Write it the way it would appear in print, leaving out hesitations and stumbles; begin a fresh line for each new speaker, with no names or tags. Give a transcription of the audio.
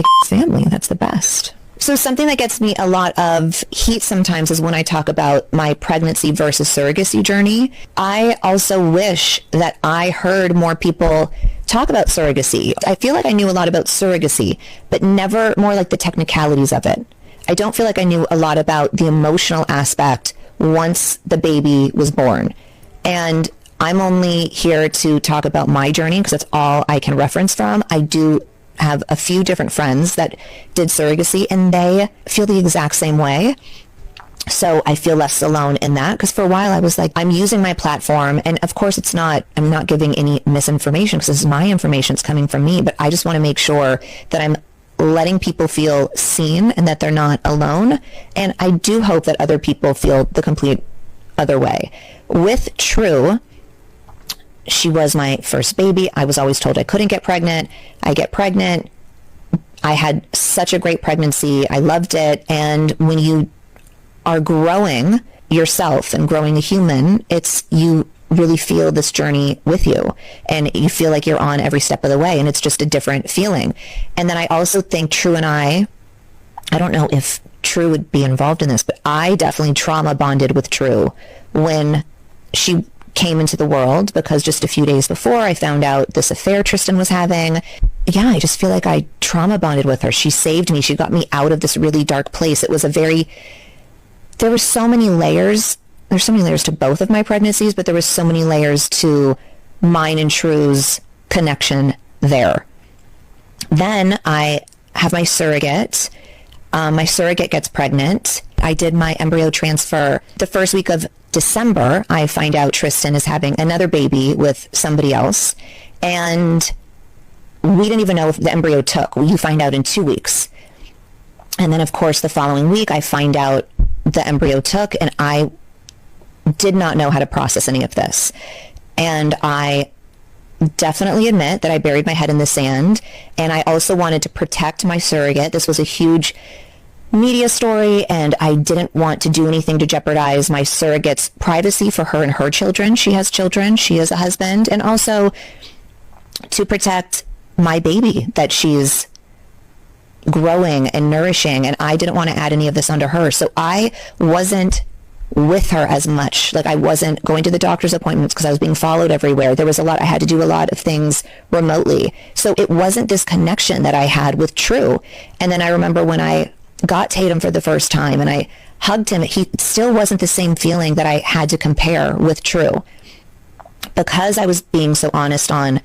big family. That's the best. So something that gets me a lot of heat sometimes is when I talk about my pregnancy versus surrogacy journey. I also wish that I heard more people talk about surrogacy. I feel like I knew a lot about surrogacy, but never more like the technicalities of it. I don't feel like I knew a lot about the emotional aspect once the baby was born. And I'm only here to talk about my journey because that's all I can reference from. I do have a few different friends that did surrogacy and they feel the exact same way. So I feel less alone in that, because for a while I was like, I'm using my platform, and of course I'm not giving any misinformation because this is my information, it's coming from me, but I just want to make sure that I'm letting people feel seen and that they're not alone. And I do hope that other people feel the complete other way. With True, she was my first baby. I was always told I couldn't get pregnant. I get pregnant. I had such a great pregnancy. I loved it. And when you are growing yourself and growing a human, you really feel this journey with you, and you feel like you're on every step of the way, and it's just a different feeling. And then I also think True and I don't know if True would be involved in this, but I definitely trauma bonded with True when she came into the world, because just a few days before I found out this affair Tristan was having. Yeah, I just feel like I trauma bonded with her. She saved me. She got me out of this really dark place. There were so many layers. There's so many layers to both of my pregnancies, but there was so many layers to mine and True's connection there. Then I have my surrogate. My surrogate gets pregnant. I did my embryo transfer. The first week of December, I find out Tristan is having another baby with somebody else. And we didn't even know if the embryo took. You find out in 2 weeks. And then, of course, the following week, I find out the embryo took, and I did not know how to process any of this. And I definitely admit that I buried my head in the sand. And I also wanted to protect my surrogate. This was a huge media story, and I didn't want to do anything to jeopardize my surrogate's privacy for her and her children. She has children, she has a husband, and also to protect my baby that she's growing and nourishing, and I didn't want to add any of this onto her. So I wasn't with her as much. Like, I wasn't going to the doctor's appointments because I was being followed everywhere. There was I had to do a lot of things remotely. So it wasn't this connection that I had with True. And then I remember when I got Tatum for the first time and I hugged him, he still wasn't the same feeling that I had to compare with True, because I was being so honest on